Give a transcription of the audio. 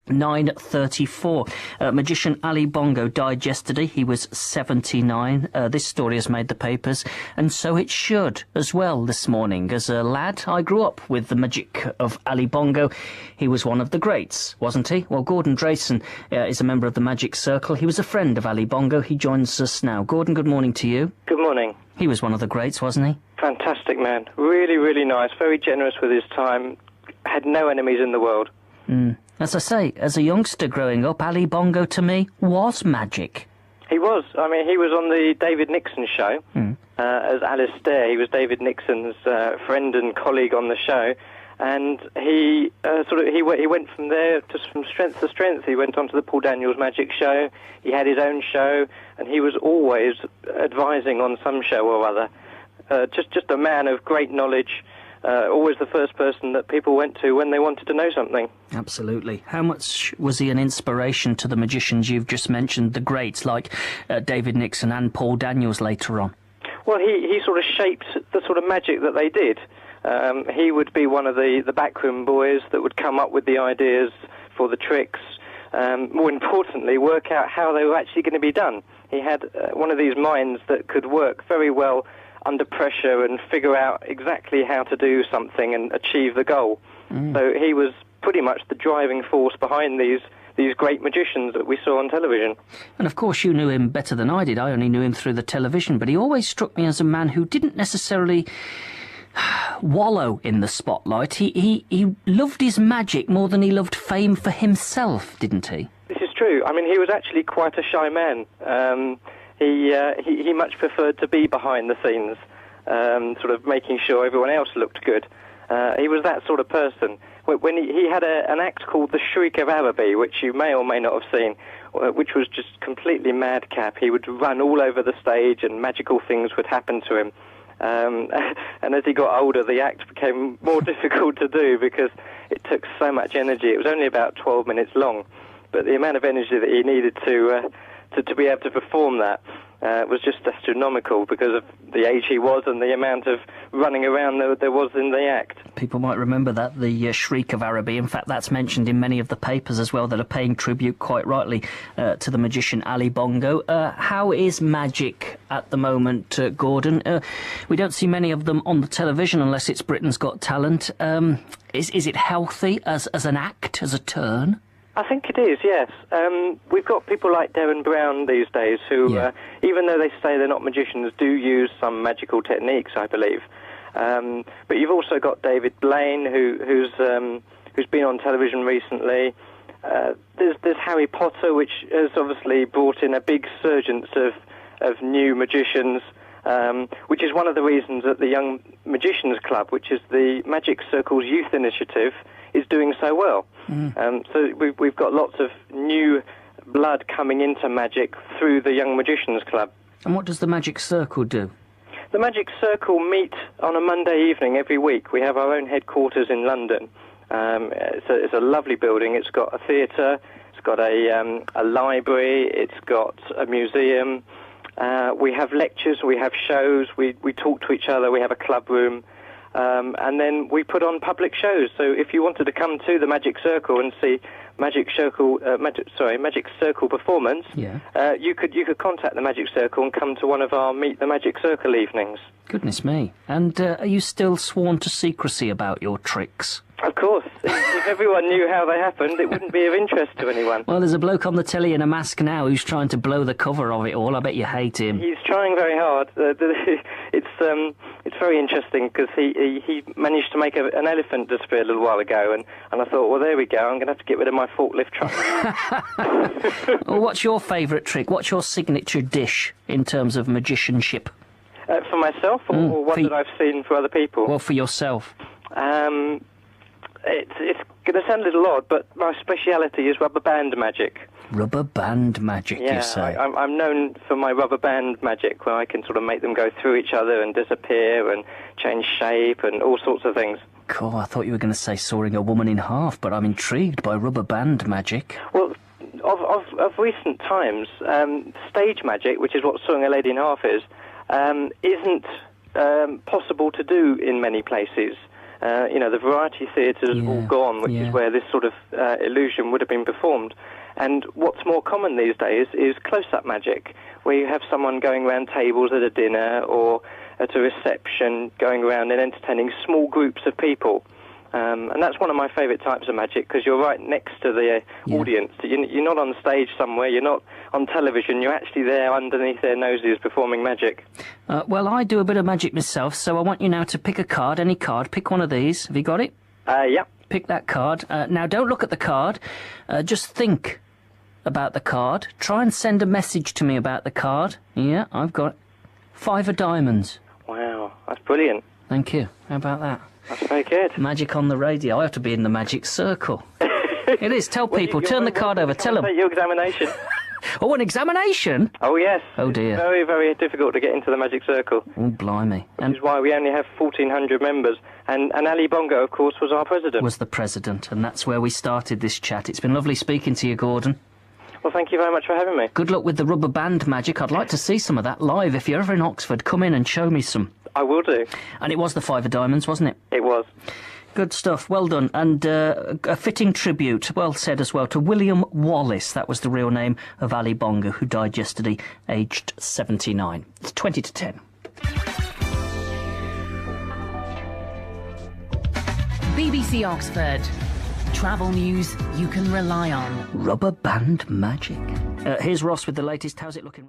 9:34. Magician Ali Bongo died yesterday. He was 79. This story has made the papers, and so it should as well this morning. As a lad, I grew up with the magic of Ali Bongo. He was one of the greats, wasn't he? Well, Gordon Drayson is a member of the Magic Circle. He was a friend of Ali Bongo. He joins us now. Gordon, good morning to you. Good morning. He was one of the greats, wasn't he? Fantastic man. Really, really nice. Very generous with his time. Had no enemies in the world. As I say, as a youngster growing up, Ali Bongo to me was magic. He was. I mean, he was on the David Nixon show as Alistair. He was David Nixon's friend and colleague on the show, and he went from there just from strength to strength. He went on to the Paul Daniels Magic Show. He had his own show, and he was always advising on some show or other. Just a man of great knowledge. Always the first person that people went to when they wanted to know something. Absolutely. How much was he an inspiration to the magicians you've just mentioned, the greats like David Nixon and Paul Daniels later on? Well, he sort of shaped the sort of magic that they did. He would be one of the backroom boys that would come up with the ideas for the tricks. More importantly, work out how they were actually going to be done. He had one of these minds that could work very well under pressure and figure out exactly how to do something and achieve the goal. So he was pretty much the driving force behind these great magicians that we saw on television. And of course you knew him better than I did. I only knew him through the television, but he always struck me as a man who didn't necessarily wallow in the spotlight. He loved his magic more than he loved fame for himself, didn't he? This is true. I mean, he was actually quite a shy man. He much preferred to be behind the scenes, sort of making sure everyone else looked good. He was that sort of person. When he had an act called The Shriek of Araby, which you may or may not have seen, which was just completely madcap. He would run all over the stage and magical things would happen to him. And as he got older, the act became more difficult to do because it took so much energy. It was only about 12 minutes long, but the amount of energy that he needed to be able to perform that was just astronomical because of the age he was and the amount of running around there was in the act. People might remember that, the Shriek of Araby. In fact, that's mentioned in many of the papers as well that are paying tribute, quite rightly, to the magician Ali Bongo. How is magic at the moment, Gordon? We don't see many of them on the television unless it's Britain's Got Talent. Is it healthy as an act, as a turn? I think it is, yes. We've got people like Darren Brown these days who, even though they say they're not magicians, do use some magical techniques, I believe. But you've also got David Blaine, who's been on television recently. There's Harry Potter, which has obviously brought in a big surgence of new magicians, which is one of the reasons that the Young Magicians Club, which is the Magic Circle's youth initiative, is doing so well. So we've got lots of new blood coming into magic through the Young Magicians Club. And what does the Magic Circle do? The Magic Circle meet on a Monday evening every week. We have our own headquarters in London. It's a lovely building. It's got a theatre, it's got a library, it's got a museum. We have lectures, we have shows, we talk to each other, we have a club room. And then we put on public shows. So if you wanted to come to the Magic Circle and see Magic Circle performance, you could contact the Magic Circle and come to one of our Meet the Magic Circle evenings. Goodness me. And are you still sworn to secrecy about your tricks? Of course. If everyone knew how they happened, it wouldn't be of interest to anyone. Well, there's a bloke on the telly in a mask now who's trying to blow the cover of it all. I bet you hate him. He's trying very hard. It's very interesting because he managed to make an elephant disappear a little while ago, and I thought, well, there we go. I'm going to have to get rid of my forklift truck. Well, what's your favourite trick? What's your signature dish in terms of magicianship? For myself, or one that I've seen for other people? Well, for yourself. It's going to sound a little odd, but my speciality is rubber band magic. Rubber band magic, you say? I'm known for my rubber band magic, where I can sort of make them go through each other and disappear and change shape and all sorts of things. Cool, I thought you were going to say sawing a woman in half, but I'm intrigued by rubber band magic. Well, of recent times, stage magic, which is what sawing a lady in half is, isn't possible to do in many places. the variety theatres have all gone, which is where this sort of illusion would have been performed. And what's more common these days is close-up magic, where you have someone going around tables at a dinner or at a reception, going around and entertaining small groups of people. And that's one of my favourite types of magic, because you're right next to the audience. You're not on stage somewhere, you're not on television, you're actually there underneath their noses performing magic. Well, I do a bit of magic myself, so I want you now to pick a card, any card. Pick one of these. Have you got it? Yeah. Pick that card. Now, don't look at the card. Just think about the card. Try and send a message to me about the card. Yeah, I've got 5 of diamonds. Wow, that's brilliant. Thank you. How about that? That's very good. Magic on the radio. I have to be in the magic circle. It is. Tell people. Turn the card over. Tell them. Take your examination. Oh, an examination? Oh, yes. Oh, dear. It's very, very difficult to get into the magic circle. Oh, blimey. Which is why we only have 1,400 members. And Ali Bongo, of course, was our president. Was the president, and that's where we started this chat. It's been lovely speaking to you, Gordon. Well, thank you very much for having me. Good luck with the rubber band magic. I'd like to see some of that live. If you're ever in Oxford, come in and show me some. I will do. And it was the 5 of diamonds, wasn't it? It was. Good stuff. Well done. And a fitting tribute, well said as well, to William Wallace. That was the real name of Ali Bongo, who died yesterday, aged 79. It's 20 to 10. BBC Oxford. Travel news you can rely on. Rubber band magic. Here's Ross with the latest. How's it looking?